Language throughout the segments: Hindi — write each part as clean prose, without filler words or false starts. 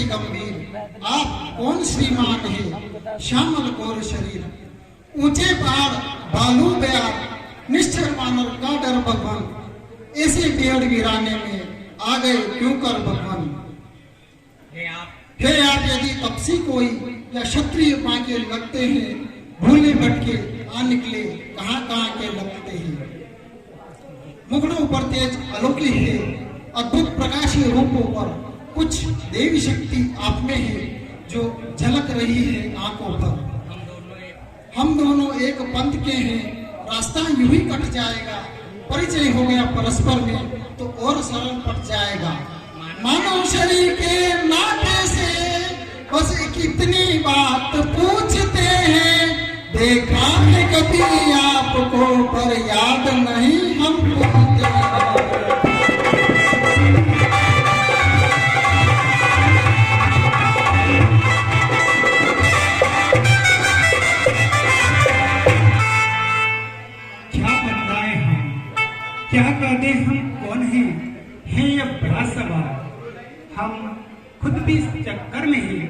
गंभीर, आप कौन श्रीमान है श्यामल गौर शरीर। ऊंचे पहाड़ बालू बयार, निश्चर मानव का डर भगवान, ऐसे बेड़ गिराने में आ गए क्यों कर भगवान। हे आप यदि तपसी कोई या क्षत्रिय माँ के लगते हैं, भूले भटके आ निकले कहाँ कहाँ के लगते हैं। मुखड़ों पर तेज अलौकिक है, अद्भुत प्रकाशी रूपों पर कुछ देवी शक्ति आप में है जो झलक रही है आंखों पर। हम दोनों एक पंथ के हैं, रास्ता यूं ही कट जाएगा, परिचय हो गया परस्पर में तो और सरल पड़ जाएगा। मानव शरीर के नाते से बस कितनी बात पूछते हैं, देखा है कभी आपको पर याद नहीं हम भूलते हैं। क्या कहते हम कौन हैं, है ये बड़ा सवाल। हम खुद भी इस चक्कर में हैं,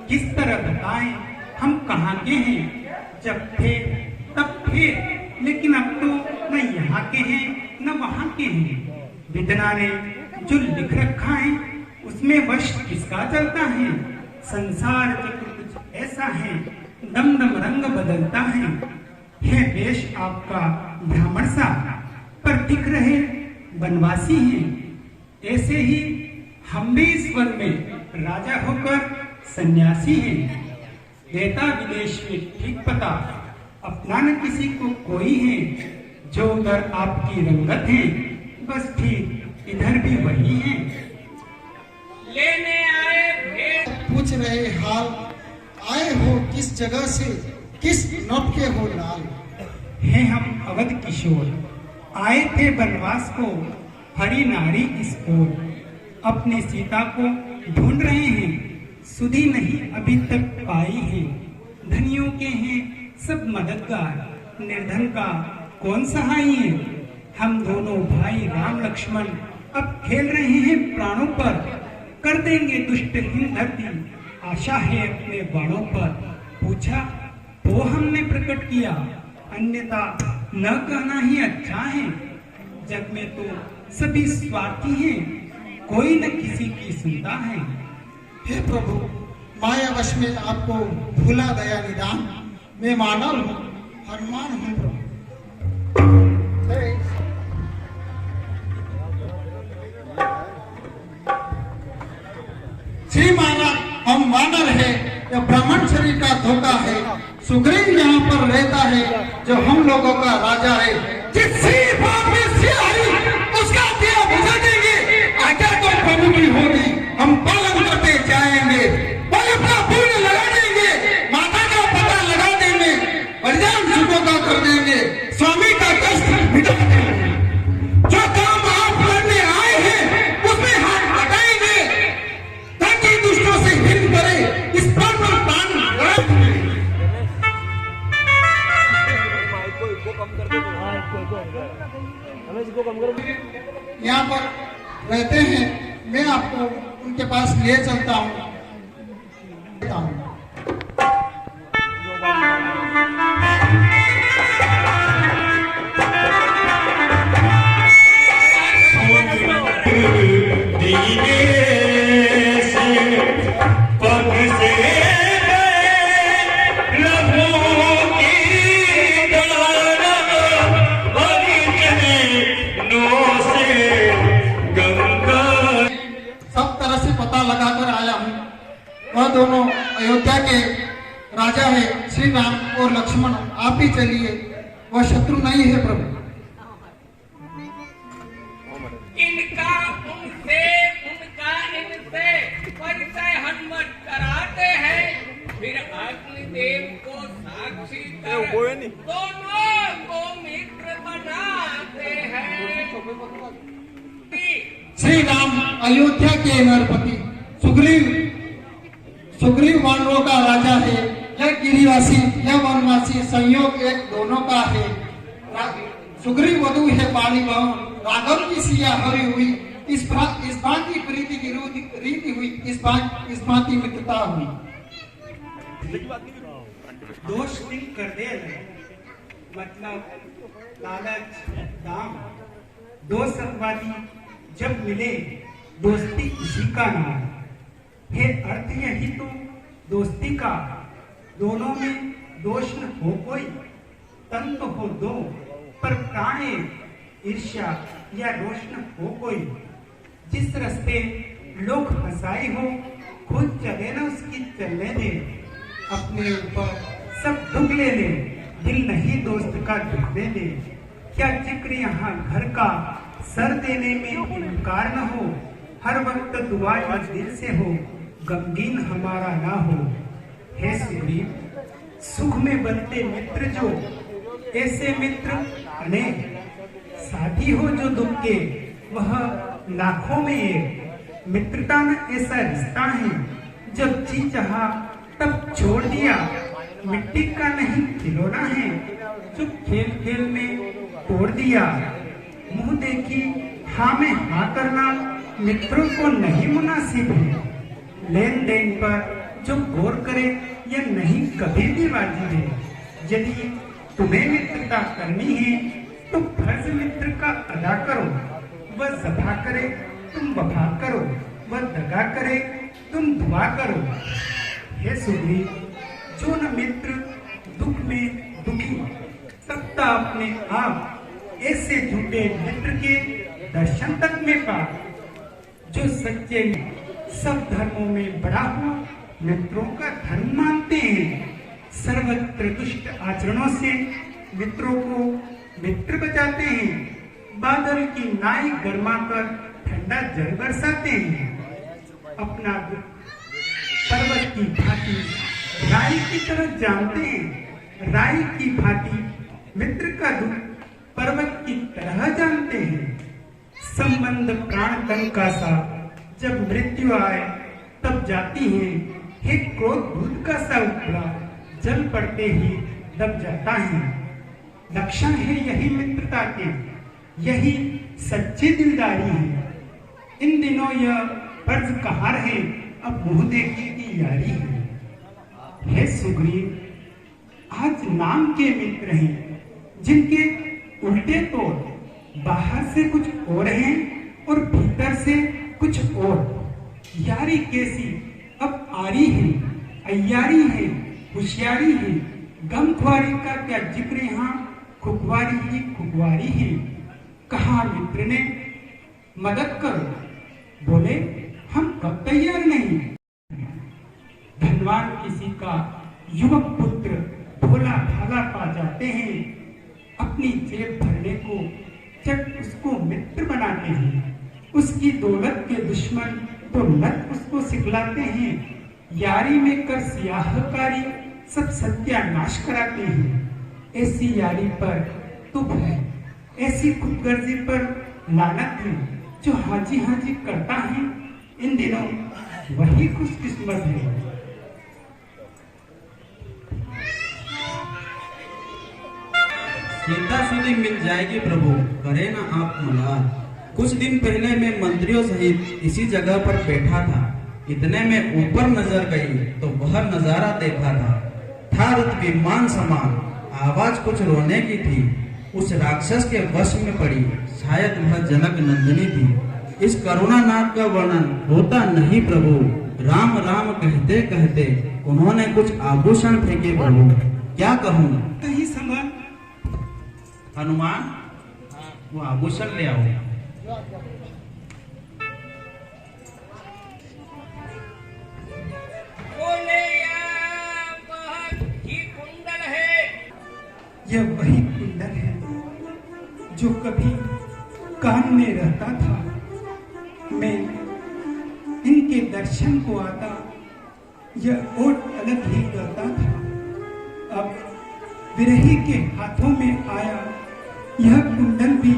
किस तरह बताएं हम कहाँ के हैं। जब थे तब थे, लेकिन अब तो न यहाँ के हैं न वहाँ के हैं। विद्ना ने जो लिख रखा है उसमें वश किसका चलता है। संसार चक्र कुछ ऐसा है, दम दम रंग बदलता है वेश आपका ब्राह्मण सा, पर दिख रहे वनवासी हैं। ऐसे ही हम भी इस वन में राजा होकर सन्यासी हैं। देता विदेश में ठीक पता, अपना न किसी को कोई है। जो उधर आपकी रंगत है, बस ठीक इधर भी वही है। लेने आए भेंट पूछ रहे हाल, आए हो किस जगह से, किस नभ के हो लाल। है हम अवध किशोर, आए थे वनवास को हरी नारी किस ओर। अपनी सीता को ढूंढ रहे हैं, सुधी नहीं अभी तक पाई है। धनियों के हैं सब मददगार, निर्धन का कौन सहाय है। हम दोनों भाई राम लक्ष्मण अब खेल रहे हैं प्राणों पर, कर देंगे दुष्ट हिंद धरती आशा है अपने बाणों पर। पूछा वो हमने प्रकट किया, अन्यथा न कहना ही अच्छा है। जग में तो सभी स्वार्थी हैं, कोई न किसी की सुनता है। हे प्रभु, मायावश में आपको भूला दया निदान, मैं मानव हूँ हनुमान हूँ प्रभु। श्री महाराज, हम वानर है या ब्राह्मण शरीर का धोखा है। सुग्रीव यहाँ पर रहता है जो हम लोगों का राजा है। जिससे बात में से आई उसका दिया बुझा देंगे, आज्ञा तो प्रभु की होगी, हम पालन करते जाएंगे। बल अपना पुण्य लगा देंगे, माता का पता लगा देंगे, बलिदान सुखों का कर देंगे, स्वामी का कष्ट मिटा देंगे। जो काम आप करने आए हैं उसमें हाथ हटाएंगे, ताकि दुष्टों से हिंद करे, इस पर प्राण लड़ाएंगे। यहाँ पर रहते हैं, मैं आपको उनके पास ले चलता हूँ। वह दोनों अयोध्या के राजा है, श्री राम और लक्ष्मण। आप ही चलिए, वह शत्रु नहीं है प्रभु। इनका उनसे, उनका इनसे परिचय हनुमत कराते हैं, फिर अग्निदेव को साक्षी कर दोनों को मित्र बनाते हैं। श्री राम अयोध्या के नरपति, सुग्रीव वानरों का राजा है। यह गिरिवासी यह वनवासी संयोग एक दोनों का है। सुग्रीव वधु है पाली बहु, राघव की सिया हरी हुई, इस बात की प्रीति की रीति हुई, इस बात की मित्रता हुई। दोष दिन कर दे मतलब लालच दाम, दो संवादी जब मिले दोस्ती इसी का नाम है। अर्थ यही तो दोस्ती का, दोनों में दोष न हो कोई, तन तो हो दो पर प्राण एक, ईर्ष्या या रोष न हो कोई। जिस रास्ते लोग हंसाई हो खुद चले न उसकी चलने दे, अपने ऊपर सब दुख ले ले, दिल नहीं दोस्त का दुख दे दे। क्या जिक्र यहाँ घर का, सर देने में इनकार न हो, हर वक्त दुआ दिल से हो, गमगीन हमारा ना हो। हे सुग्रीव, सुख में बनते मित्र जो, ऐसे मित्र अनेक, साथी हो जो दुख के वह लाखों में एक। मित्रता न ऐसा रिश्ता है जब जी चाहा तब छोड़ दिया, मिट्टी का नहीं खिलौना है जो खेल खेल में तोड़ दिया। मुंह देखी हाँ में हाँ करना मित्रों को नहीं मुनासिब है, लेन देन पर जो गौर करे यह नहीं कभी भी वाजिब है। यदि तुम्हें मित्रता करनी है तो फर्ज मित्र का अदा करो, वह सफा करे तुम वफा करो, वह दगा करे तुम दुआ करो। हे सुग्रीव, जो न मित्र दुख में दुखी तब अपने आप, ऐसे झूठे मित्र के दर्शन तक में पा। जो सच्चे सब धर्मों में बड़ा हो मित्रों का धर्म मानते हैं, सर्वत्र दुष्ट आचरणों से मित्रों को मित्र बचाते हैं। बादल की नाई गर्मा कर ठंडा जल बरसाते हैं, अपना पर्वत की भांति राई की तरह जानते हैं, राई की भांति मित्र का दुख पर्वत की तरह जानते हैं। संबंध प्राण तन का सा, जब मृत्यु आए तब जाती है, हे क्रोध दूध का सा उबला, जल पड़ते ही दब जाता है। लक्षण है यही मित्रता के, यही सच्ची दिलदारी है। इन दिनों यह फर्ज कहाँ रहे, अब मुंह देखने की यारी है। हे सुग्रीव, आज नाम के मित्र हैं जिनके उल्टे तौर बाहर से कुछ और हैं और भीतर से कुछ और। यारी कैसी अब आरी है, अय्यारी है, होशियारी है, गमख्वारी का क्या जिक्र यहाँ, खुखवारी ही खुखवारी है। कहा मित्र ने मदद करो, बोले हम कब तैयार नहीं। धनवान किसी का युवक पुत्र भोला भाला पा जाते हैं, अपनी जेब भरने को चट उसको मित्र बनाते हैं। उसकी दौलत के दुश्मन तो लत उसको सिखलाते हैं, यारी में कर सियाहकारी सब सत्यानाश कराते हैं। ऐसी यारी पर तुभ है, ऐसी खुदगर्जी पर लानत है। जो हाजी हाजी करता है इन दिनों वही खुशकिस्मत है। सीधा सीधी मिल जाएगी प्रभु, करे ना आप मलाल। कुछ दिन पहले मैं मंत्रियों सहित इसी जगह पर बैठा था, इतने में ऊपर नजर गई तो वह नजारा देखा था रुत विमान समान, आवाज कुछ रोने की थी। उस राक्षस के वश में पड़ी, शायद वह जनक नंदिनी थी। इस करुणा नाग का वर्णन होता नहीं प्रभु, राम राम कहते कहते उन्होंने कुछ आभूषण फेंके प्रभु, क्या कहूँ। कहीं संभल हनुमान, वो आभूषण ले आओ। बोले वही कुंडल है। यह वही कुंडल है जो कभी कान में रहता था। मैं इनके दर्शन को आता, यह और अलग ही करता था। अब विरही के हाथों में आया यह कुंडल भी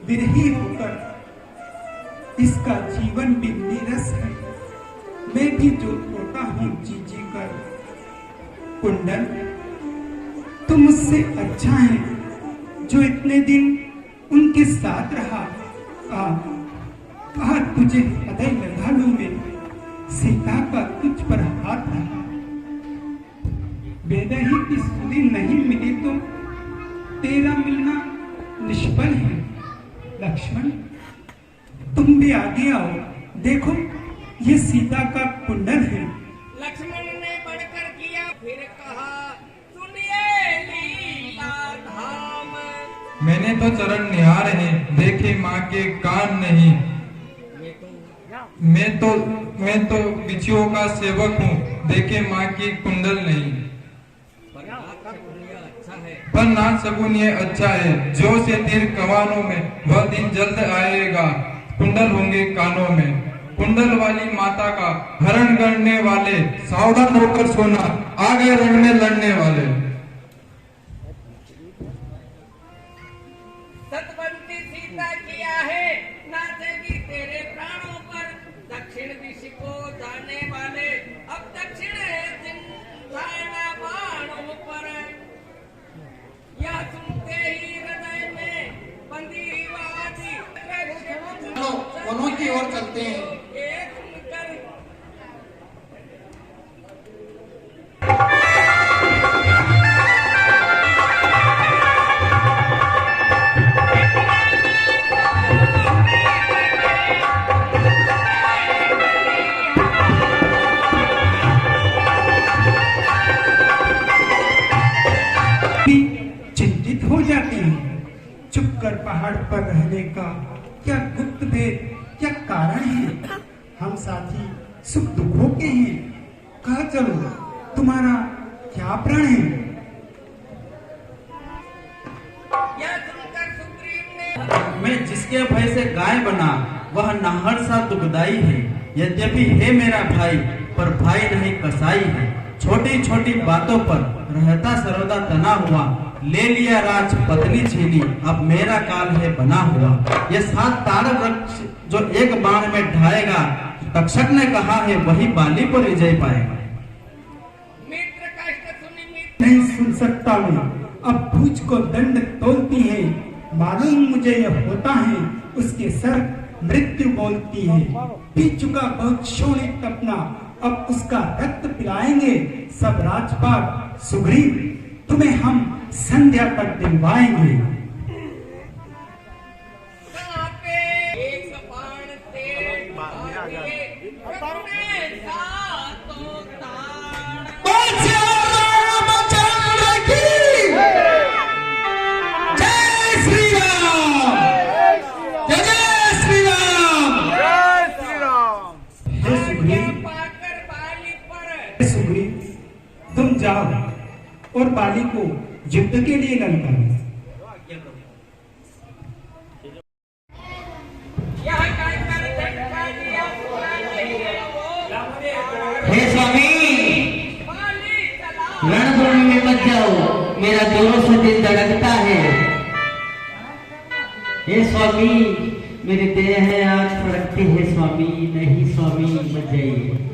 विरही होकर, इसका जीवन भी नीरस है। मैं भी जो रोता हूँ जी जी कर। कुंडल तुम मुझसे अच्छा है जो इतने दिन उनके साथ रहा। तुझे हृदय लगा लूं मैं, सीता का तुझ पर हाथ रहा। बेदही की सुधी नहीं मिली तो तेरा मिलना निष्फल है। लक्ष्मण, तुम भी आगे आओ, देखो ये सीता का कुंडल है। लक्ष्मण ने बढ़कर किया, फिर कहा सुनिए लीला धाम। मैंने तो चरण निहार हैं, देखे माँ के कान नहीं। मैं तो बिछुओं का सेवक हूँ, देखे माँ की कुंडल नहीं। पर नाथ शकुन ये अच्छा है, जो से तीर कमानों में, वह दिन जल्द आएगा, कुंडल होंगे कानों में। कुंडल वाली माता का हरण करने वाले, सावधान होकर सोना, आ गए रण में लड़ने वाले। सतवंती सीता किया है, नाचेगी तेरे प्राणों पर। दक्षिण दिशा को जाने वाले, अब दक्षिण चिंताना बाणों पर। यह सुनते ही हृदय में बंदी वादी चलो वनों की ओर चलते हैं। सुनकर चिंतित हो जाते हैं। चुपकर पहाड़ पर रहने का क्या गुप्त भेद, क्या कारण है? हम साथी सुख दुखों के हैं, कहा चलो तुम्हारा क्या प्रण है? यह सुनकर सुग्रीव ने मैं जिसके भय से गाय बना, वह नाहर सा दुखदाई है। यद्यपि है मेरा भाई, पर भाई नहीं कसाई है। छोटी छोटी बातों पर रहता सर्वदा तना हुआ, ले लिया राज पत्नी छीनी, अब मेरा काल है बना हुआ। ये 7 ताड़ वृक्ष जो एक बाण में ढाएगा, तक्षक ने कहा है वही बाली पर विजय पाएगा। मित्र कष्ट सुनी मित्र नहीं सुन सकता मैं, अब पूछ को दंड तोलती है। मालूम मुझे यह होता है, उसके सर मृत्यु बोलती है। पी चुका बहुत शोणित अपना, अब उसका रक्त पिलाएंगे सब राजपाट। सुग्रीव, तुम्हें हम संध्या तक दिलवाएंगे। पे एक बाण से भागे, रखने सातों ताड़। जय श्री राम, जय श्री राम। हे सुग्रीव, पाकर बाली पर हे सुग्रीव, तुम जाओ और बाली को युद्ध के लिए ललकारो। यह कहकर झटका दिया सुना नहीं वो। हे स्वामी, बाली चला रणभूमि में मत जाओ, मेरा जोरों से दिल धड़कता है। हे स्वामी, मेरी देह है आज फड़कती है स्वामी, नहीं स्वामी मत जाइए।